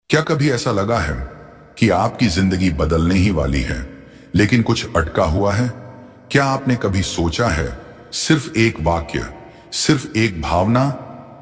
क्या कभी ऐसा लगा है कि आपकी जिंदगी बदलने ही वाली है, लेकिन कुछ अटका हुआ है? क्या आपने कभी सोचा है, सिर्फ एक वाक्य, सिर्फ एक भावना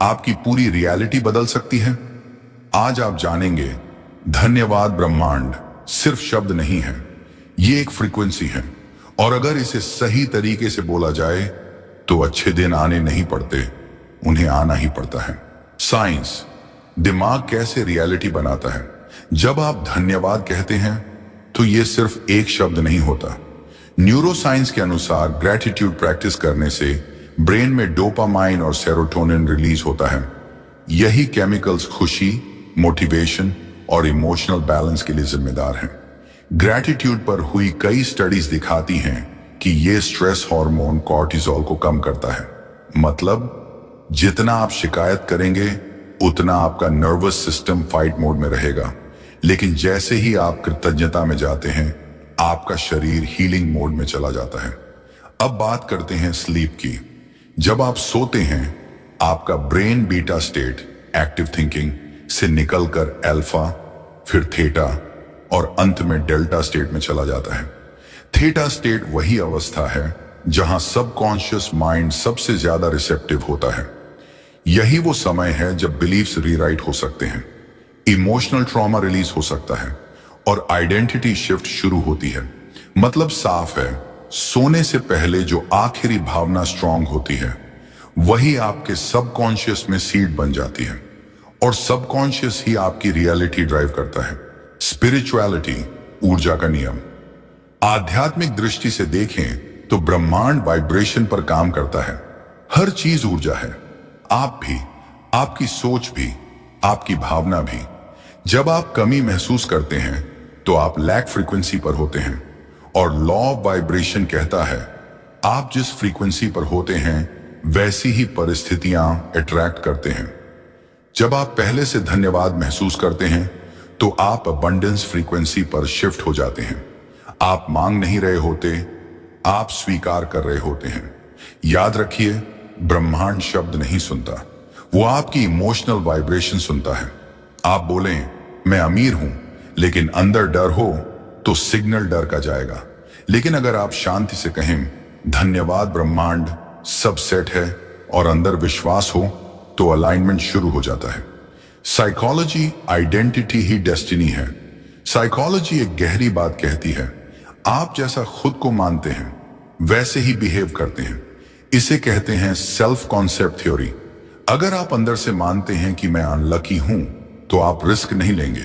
आपकी पूरी रियलिटी बदल सकती है? आज आप जानेंगे, धन्यवाद ब्रह्मांड सिर्फ शब्द नहीं है, ये एक फ्रीक्वेंसी है। और अगर इसे सही तरीके से बोला जाए तो अच्छे दिन आने नहीं पड़ते, उन्हें आना ही पड़ता है। साइंस दिमाग कैसे रियलिटी बनाता है? जब आप धन्यवाद कहते हैं तो यह सिर्फ एक शब्द नहीं होता। न्यूरोसाइंस के अनुसार ग्रैटिट्यूड प्रैक्टिस करने से ब्रेन में डोपामाइन और सेरोटोनिन रिलीज होता है। यही केमिकल्स खुशी, मोटिवेशन और इमोशनल बैलेंस के लिए जिम्मेदार हैं। ग्रैटिट्यूड पर हुई कई स्टडीज दिखाती हैं कि यह स्ट्रेस हार्मोन कॉर्टिसोल को कम करता है। मतलब जितना आप शिकायत करेंगे उतना आपका नर्वस सिस्टम फाइट मोड में रहेगा, लेकिन जैसे ही आप कृतज्ञता में जाते हैं आपका शरीर हीलिंग मोड में चला जाता है। अब बात करते हैं स्लीप की। जब आप सोते हैं आपका brain beta state, active thinking से निकलकर अल्फा, फिर थीटा और अंत में डेल्टा स्टेट में चला जाता है। थीटा स्टेट वही अवस्था है जहां सबकॉन्शियस माइंड सबसे ज्यादा रिसेप्टिव होता है। यही वो समय है जब बिलीफ्स रीराइट हो सकते हैं, इमोशनल ट्रॉमा रिलीज हो सकता है और आइडेंटिटी शिफ्ट शुरू होती है। मतलब साफ है, सोने से पहले जो आखिरी भावना स्ट्रांग होती है वही आपके सबकॉन्शियस में सीड बन जाती है और सबकॉन्शियस ही आपकी रियलिटी ड्राइव करता है। स्पिरिचुअलिटी ऊर्जा का नियम। आध्यात्मिक दृष्टि से देखें तो ब्रह्मांड वाइब्रेशन पर काम करता है। हर चीज ऊर्जा है, आप भी, आपकी सोच भी, आपकी भावना भी। जब आप कमी महसूस करते हैं तो आप लैक फ्रीक्वेंसी पर होते हैं और लॉ ऑफ वाइब्रेशन कहता है आप जिस फ्रीक्वेंसी पर होते हैं वैसी ही परिस्थितियां अट्रैक्ट करते हैं। जब आप पहले से धन्यवाद महसूस करते हैं तो आप अबंडेंस फ्रीक्वेंसी पर शिफ्ट हो जाते हैं। आप मांग नहीं रहे होते, आप स्वीकार कर रहे होते हैं। याद रखिए, ब्रह्मांड शब्द नहीं सुनता, वो आपकी इमोशनल वाइब्रेशन सुनता है। आप बोलें मैं अमीर हूं लेकिन अंदर डर हो तो सिग्नल डर का जाएगा। लेकिन अगर आप शांति से कहें धन्यवाद ब्रह्मांड सब सेट है और अंदर विश्वास हो तो अलाइनमेंट शुरू हो जाता है। साइकोलॉजी आइडेंटिटी ही डेस्टिनी है। साइकोलॉजी एक गहरी बात कहती है, आप जैसा खुद को मानते हैं वैसे ही बिहेव करते हैं। इसे कहते हैं सेल्फ कॉन्सेप्ट थ्योरी। अगर आप अंदर से मानते हैं कि मैं अनलकी हूं तो आप रिस्क नहीं लेंगे,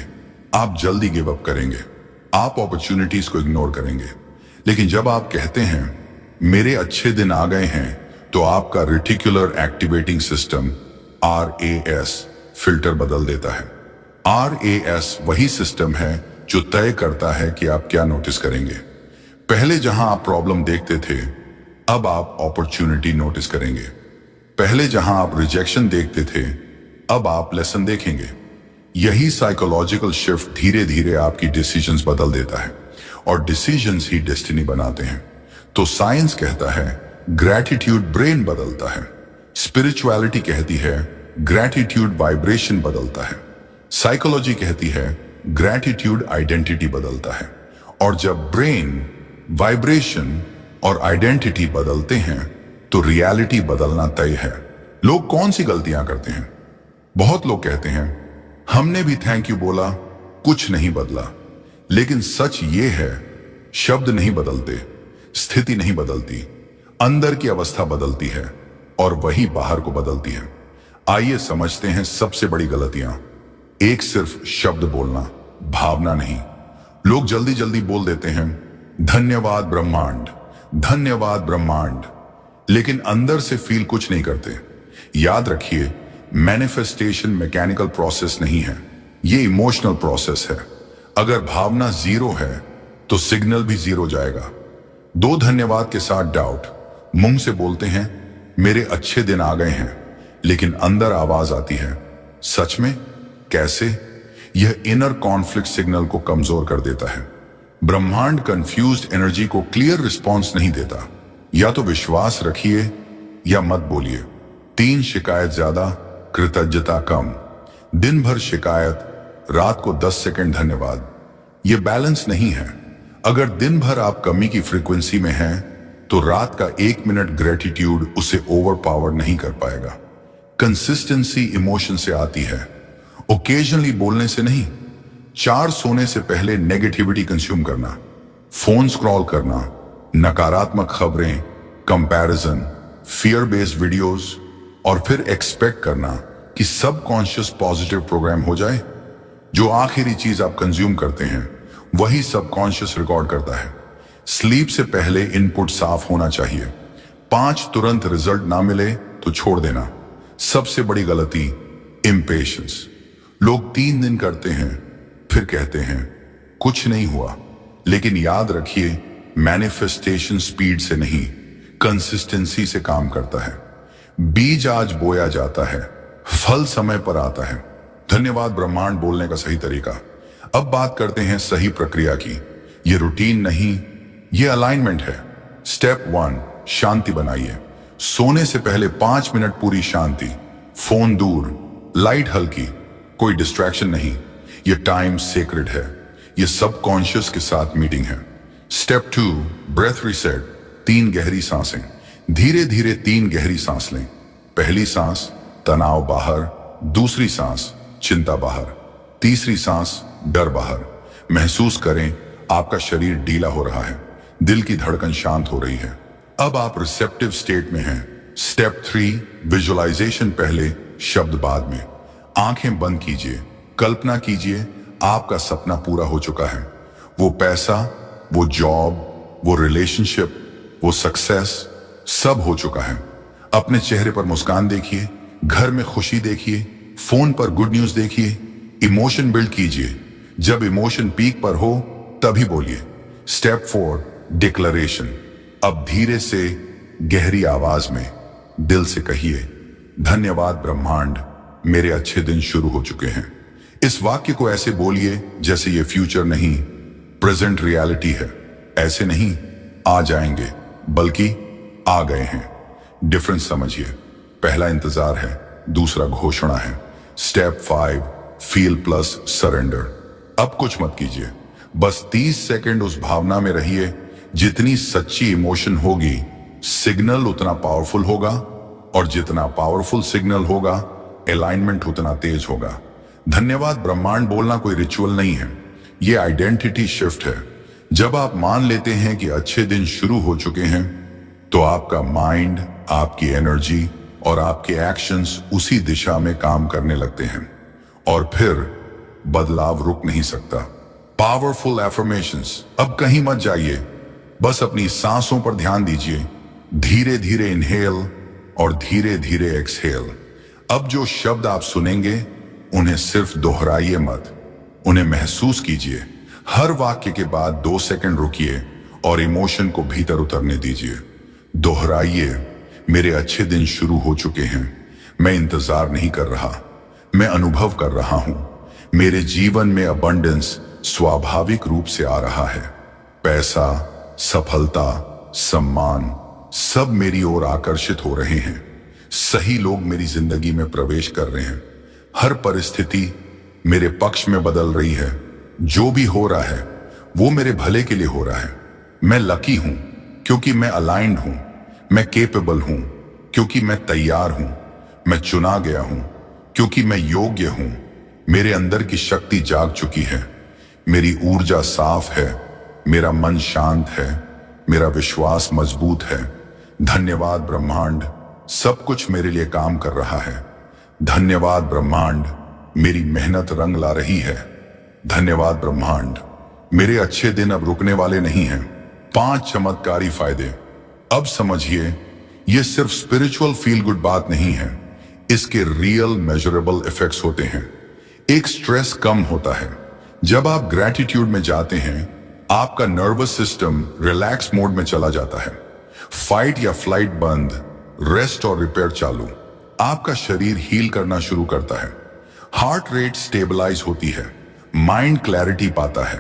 आप जल्दी गिव अप करेंगे, आप अपॉर्चुनिटीज को इग्नोर करेंगे। लेकिन जब आप कहते हैं मेरे अच्छे दिन आ गए हैं तो आपका reticular activating system RAS filter बदल देता है। RAS वही सिस्टम है जो तय करता है कि आप क्या नोटिस करेंगे। पहले जहां आप प्रॉब्लम देखते थे अब आप अपॉर्चुनिटी नोटिस करेंगे। पहले जहां आप रिजेक्शन देखते थे अब आप लेसन देखेंगे। यही साइकोलॉजिकल शिफ्ट धीरे धीरे आपकी डिसीजंस बदल देता है और डिसीजंस ही डेस्टिनी बनाते हैं। तो साइंस कहता है ग्रैटिट्यूड ब्रेन बदलता है, स्पिरिचुअलिटी कहती है ग्रैटिट्यूड वाइब्रेशन बदलता है, साइकोलॉजी कहती है ग्रैटिट्यूड आइडेंटिटी बदलता है। और जब ब्रेन, वाइब्रेशन और आइडेंटिटी बदलते हैं तो रियलिटी बदलना तय है। लोग कौन सी गलतियां करते हैं? बहुत लोग कहते हैं हमने भी थैंक यू बोला, कुछ नहीं बदला। लेकिन सच ये है, शब्द नहीं बदलते, स्थिति नहीं बदलती, अंदर की अवस्था बदलती है और वही बाहर को बदलती है। आइए समझते हैं सबसे बड़ी गलतियां। एक, सिर्फ शब्द बोलना, भावना नहीं। लोग जल्दी जल्दी बोल देते हैं धन्यवाद ब्रह्मांड, धन्यवाद ब्रह्मांड, लेकिन अंदर से फील कुछ नहीं करते। याद रखिए, मैनिफेस्टेशन मैकेनिकल प्रोसेस नहीं है, ये इमोशनल प्रोसेस है। अगर भावना जीरो है तो सिग्नल भी जीरो जाएगा। दो, धन्यवाद के साथ डाउट। मुंह से बोलते हैं मेरे अच्छे दिन आ गए हैं, लेकिन अंदर आवाज आती है सच में, कैसे? यह इनर कॉन्फ्लिक्ट सिग्नल को कमजोर कर देता है। ब्रह्मांड कंफ्यूज्ड एनर्जी को क्लियर रिस्पॉन्स नहीं देता। या तो विश्वास रखिए या मत बोलिए। 3, शिकायत ज्यादा, कृतज्ञता कम। दिन भर शिकायत, रात को 10 सेकंड धन्यवाद। ये बैलेंस नहीं है। अगर दिन भर आप कमी की फ्रीक्वेंसी में हैं, तो रात का 1 मिनट ग्रेटिट्यूड उसे ओवर पावर नहीं कर पाएगा। कंसिस्टेंसी इमोशन से आती है, ओकेजनली बोलने से नहीं। 4 सोने से पहले नेगेटिविटी कंज्यूम करना, फोन स्क्रॉल करना, नकारात्मक खबरें, कंपैरिजन, फियर बेस्ड वीडियोस, और फिर एक्सपेक्ट करना कि सबकॉन्शियस पॉजिटिव प्रोग्राम हो जाए। जो आखिरी चीज आप कंज्यूम करते हैं वही सबकॉन्शियस रिकॉर्ड करता है। स्लीप से पहले इनपुट साफ होना चाहिए। 5 तुरंत रिजल्ट ना मिले तो छोड़ देना। सबसे बड़ी गलती इम्पेशंस। लोग 3 दिन करते हैं फिर कहते हैं कुछ नहीं हुआ। लेकिन याद रखिए, मैनिफेस्टेशन स्पीड से नहीं, कंसिस्टेंसी से काम करता है। बीज आज बोया जाता है, फल समय पर आता है। धन्यवाद ब्रह्मांड बोलने का सही तरीका। अब बात करते हैं सही प्रक्रिया की। ये रूटीन नहीं, ये अलाइनमेंट है। स्टेप 1, शांति बनाइए। सोने से पहले 5 मिनट पूरी शांति, फोन दूर, लाइट हल्की, कोई डिस्ट्रैक्शन नहीं। ये टाइम सेक्रेड है, ये सबकॉन्शियस के साथ मीटिंग है। Step 2, breath reset. 3 गहरी सांसें, धीरे धीरे 3 गहरी सांस लें। पहली सांस तनाव बाहर, दूसरी सांस चिंता बाहर, तीसरी सांस डर बाहर। महसूस करें आपका शरीर ढीला हो रहा है, दिल की धड़कन शांत हो रही है। अब आप रिसेप्टिव स्टेट में हैं। स्टेप 3, विजुअलाइजेशन पहले, शब्द बाद में। आंखें बंद कीजिए, कल्पना कीजिए आपका सपना पूरा हो चुका है। वो पैसा, वो जॉब, वो रिलेशनशिप, वो सक्सेस, सब हो चुका है। अपने चेहरे पर मुस्कान देखिए, घर में खुशी देखिए, फोन पर गुड न्यूज देखिए। इमोशन बिल्ड कीजिए। जब इमोशन पीक पर हो तभी बोलिए। Step 4, declaration. अब धीरे से गहरी आवाज में दिल से कहिए, धन्यवाद ब्रह्मांड, मेरे अच्छे दिन शुरू हो चुके हैं। इस वाक्य को ऐसे बोलिए जैसे ये फ्यूचर नहीं, प्रेजेंट रियलिटी है। ऐसे नहीं आ जाएंगे, बल्कि आ गए हैं। डिफरेंस समझिए। पहला इंतजार है, दूसरा घोषणा है। Step 5, feel plus surrender. अब कुछ मत कीजिए, बस 30 सेकंड उस भावना में रहिए। जितनी सच्ची इमोशन होगी, सिग्नल उतना पावरफुल होगा, और जितना पावरफुल सिग्नल होगा, अलाइनमेंट उतना तेज होगा। धन्यवाद ब्रह्मांड बोलना कोई रिचुअल नहीं है, ये आइडेंटिटी शिफ्ट है। जब आप मान लेते हैं कि अच्छे दिन शुरू हो चुके हैं, तो आपका माइंड, आपकी एनर्जी और आपके एक्शंस उसी दिशा में काम करने लगते हैं, और फिर बदलाव रुक नहीं सकता। Powerful affirmations. अब कहीं मत जाइए, बस अपनी सांसों पर ध्यान दीजिए। धीरे धीरे इनहेल और धीरे धीरे एक्सहेल। अब जो शब्द आप सुनेंगे उन्हें सिर्फ दोहराइए मत, उन्हें महसूस कीजिए। हर वाक्य के बाद 2 सेकंड रुकिए और इमोशन को भीतर उतरने दीजिए। दोहराइए, मेरे अच्छे दिन शुरू हो चुके हैं। मैं इंतजार नहीं कर रहा, मैं अनुभव कर रहा हूं। मेरे जीवन में अबंडेंस स्वाभाविक रूप से आ रहा है। पैसा, सफलता, सम्मान, सब मेरी ओर आकर्षित हो रहे हैं। सही लोग मेरी जिंदगी में प्रवेश कर रहे हैं। हर परिस्थिति मेरे पक्ष में बदल रही है। जो भी हो रहा है वो मेरे भले के लिए हो रहा है। मैं लकी हूं क्योंकि मैं अलाइंड हूं। मैं केपेबल हूं क्योंकि मैं तैयार हूं। मैं चुना गया हूं क्योंकि मैं योग्य हूं। मेरे अंदर की शक्ति जाग चुकी है। मेरी ऊर्जा साफ है। मेरा मन शांत है। मेरा विश्वास मजबूत है। धन्यवाद ब्रह्मांड, सब कुछ मेरे लिए काम कर रहा है। धन्यवाद ब्रह्मांड, मेरी मेहनत रंग ला रही है। धन्यवाद ब्रह्मांड, मेरे अच्छे दिन अब रुकने वाले नहीं हैं। 5 चमत्कारी फायदे। अब समझिए, ये सिर्फ स्पिरिचुअल फील गुड बात नहीं है, इसके रियल मेजरेबल इफेक्ट्स होते हैं। एक, स्ट्रेस कम होता है। जब आप ग्रैटिट्यूड में जाते हैं, आपका नर्वस सिस्टम रिलैक्स मोड में चला जाता है। फाइट या फ्लाइट बंद, रेस्ट और रिपेयर चालू। आपका शरीर हील करना शुरू करता है। हार्ट रेट स्टेबलाइज होती है। माइंड क्लैरिटी पाता है।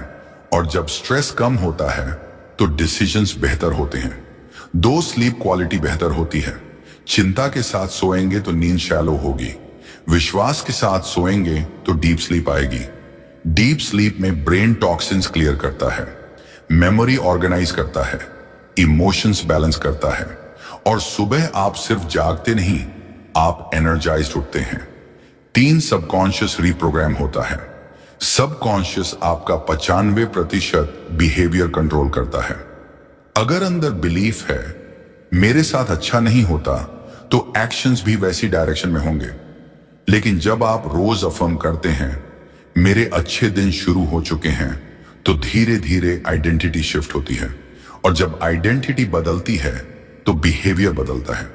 और जब स्ट्रेस कम होता है तो डिसीजंस बेहतर होते हैं। 2, स्लीप क्वालिटी बेहतर होती है। चिंता के साथ सोएंगे तो नींद शैलो होगी। विश्वास के साथ सोएंगे तो डीप स्लीप आएगी। डीप स्लीप में ब्रेन टॉक्सिन्स क्लियर करता है, मेमोरी ऑर्गेनाइज करता है, इमोशंस बैलेंस करता है और सुबह आप सिर्फ जागते नहीं, आप एनर्जाइज्ड उठते हैं। 3 सबकॉन्शियस रीप्रोग्राम होता है। सबकॉन्शियस आपका 95% बिहेवियर कंट्रोल करता है। अगर अंदर बिलीफ है मेरे साथ अच्छा नहीं होता तो एक्शंस भी वैसी डायरेक्शन में होंगे। लेकिन जब आप रोज अफर्म करते हैं मेरे अच्छे दिन शुरू हो चुके हैं, तो धीरे धीरे आइडेंटिटी शिफ्ट होती है और जब आइडेंटिटी बदलती है तो बिहेवियर बदलता है।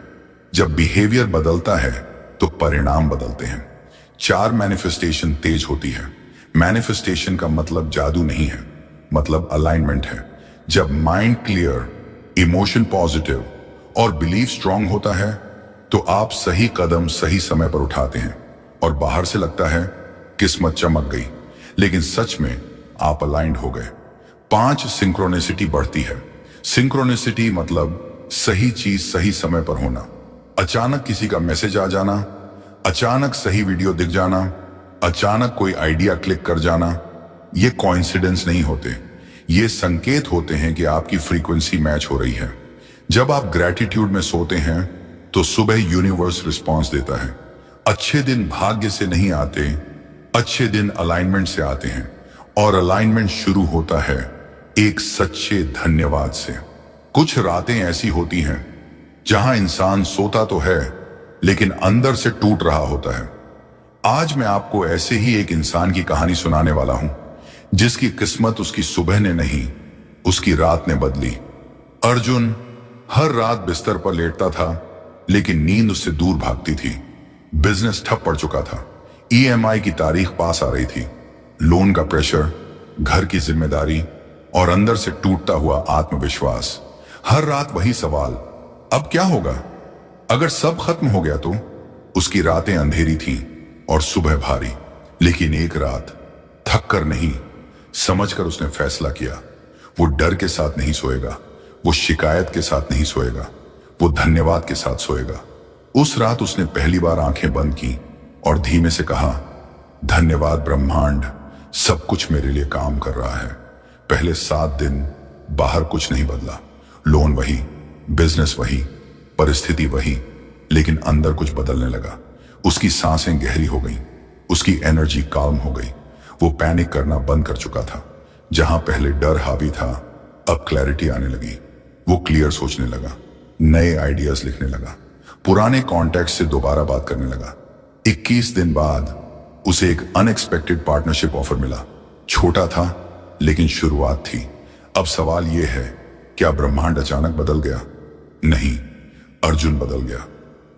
जब बिहेवियर बदलता है तो परिणाम बदलते हैं। 4 मैनिफेस्टेशन तेज होती है। मैनिफेस्टेशन का मतलब जादू नहीं है, मतलब अलाइनमेंट है। जब माइंड क्लियर, इमोशन पॉजिटिव और बिलीफ स्ट्रांग होता है तो आप सही कदम सही समय पर उठाते हैं और बाहर से लगता है किस्मत चमक गई, लेकिन सच में आप अलाइंड हो गए। 5 सिंक्रोनिसिटी बढ़ती है। सिंक्रोनिसिटी मतलब सही चीज सही समय पर होना। अचानक किसी का मैसेज आ जाना, अचानक सही वीडियो दिख जाना, अचानक कोई आइडिया क्लिक कर जाना। ये कोइंसिडेंस नहीं होते, ये संकेत होते हैं कि आपकी फ्रीक्वेंसी मैच हो रही है। जब आप ग्रैटिट्यूड में सोते हैं तो सुबह यूनिवर्स रिस्पॉन्स देता है। अच्छे दिन भाग्य से नहीं आते, अच्छे दिन अलाइनमेंट से आते हैं और अलाइनमेंट शुरू होता है एक सच्चे धन्यवाद से। कुछ रातें ऐसी होती हैं जहां इंसान सोता तो है लेकिन अंदर से टूट रहा होता है। आज मैं आपको ऐसे ही एक इंसान की कहानी सुनाने वाला हूं जिसकी किस्मत उसकी सुबह ने नहीं, उसकी रात ने बदली। अर्जुन हर रात बिस्तर पर लेटता था लेकिन नींद उससे दूर भागती थी। बिजनेस ठप पड़ चुका था, ईएमआई की तारीख पास आ रही थी, लोन का प्रेशर, घर की जिम्मेदारी और अंदर से टूटता हुआ आत्मविश्वास। हर रात वही सवाल, अब क्या होगा? अगर सब खत्म हो गया तो? उसकी रातें अंधेरी थीं और सुबह भारी। लेकिन एक रात थक कर नहीं, समझकर उसने फैसला किया। वो डर के साथ नहीं सोएगा, वो शिकायत के साथ नहीं सोएगा, वो धन्यवाद के साथ सोएगा। उस रात उसने पहली बार आंखें बंद की और धीमे से कहा, धन्यवाद ब्रह्मांड, सब कुछ मेरे लिए काम कर रहा है। पहले 7 दिन बाहर कुछ नहीं बदला, लोन वही, बिजनेस वही, परिस्थिति वही, लेकिन अंदर कुछ बदलने लगा। उसकी सांसें गहरी हो गईं, उसकी एनर्जी काम हो गई। वो पैनिक करना बंद कर चुका था। जहां पहले डर हावी था अब क्लैरिटी आने लगी। वो क्लियर सोचने लगा, नए आइडियाज लिखने लगा, पुराने कॉन्टैक्ट से दोबारा बात करने लगा। 21 दिन बाद उसे एक अनएक्सपेक्टेड पार्टनरशिप ऑफर मिला। छोटा था लेकिन शुरुआत थी। अब सवाल यह है, क्या ब्रह्मांड अचानक बदल गया? नहीं, अर्जुन बदल गया।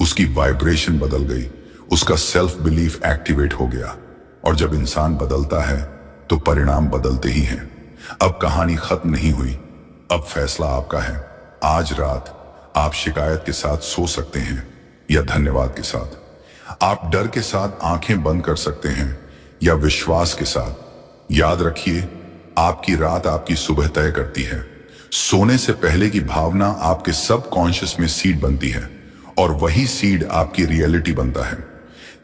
उसकी वाइब्रेशन बदल गई, उसका सेल्फ बिलीफ एक्टिवेट हो गया। और जब इंसान बदलता है तो परिणाम बदलते ही हैं। अब कहानी खत्म नहीं हुई, अब फैसला आपका है। आज रात आप शिकायत के साथ सो सकते हैं या धन्यवाद के साथ। आप डर के साथ आंखें बंद कर सकते हैं या विश्वास के साथ। याद रखिए, आपकी रात आपकी सुबह तय करती है। सोने से पहले की भावना आपके सबकॉन्शियस में सीड बनती है और वही सीड आपकी रियलिटी बनता है।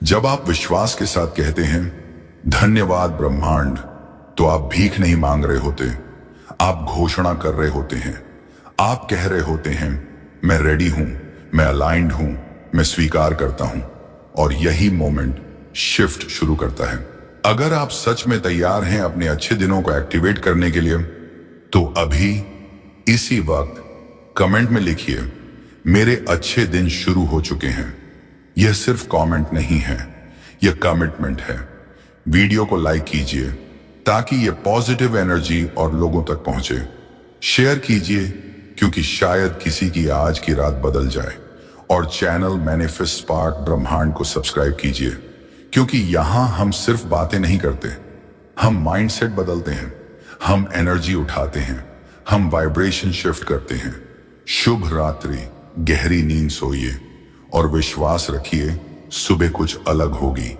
जब आप विश्वास के साथ कहते हैं धन्यवाद ब्रह्मांड, तो आप भीख नहीं मांग रहे होते, आप घोषणा कर रहे होते हैं। आप कह रहे होते हैं मैं रेडी हूं, मैं अलाइंड हूं, मैं स्वीकार करता हूं। और यही मोमेंट शिफ्ट शुरू करता है। अगर आप सच में तैयार हैं अपने अच्छे दिनों को एक्टिवेट करने के लिए, तो अभी इसी वक्त कमेंट में लिखिए, मेरे अच्छे दिन शुरू हो चुके हैं। यह सिर्फ कमेंट नहीं है, यह कमिटमेंट है। वीडियो को लाइक कीजिए ताकि यह पॉजिटिव एनर्जी और लोगों तक पहुंचे। शेयर कीजिए क्योंकि शायद किसी की आज की रात बदल जाए। और चैनल मैनिफेस्ट स्पार्क ब्रह्मांड को सब्सक्राइब कीजिए, क्योंकि यहां हम सिर्फ बातें नहीं करते, हम माइंडसेट बदलते हैं, हम एनर्जी उठाते हैं, हम वाइब्रेशन शिफ्ट करते हैं। शुभ रात्रि, गहरी नींद सोइए और विश्वास रखिए सुबह कुछ अलग होगी।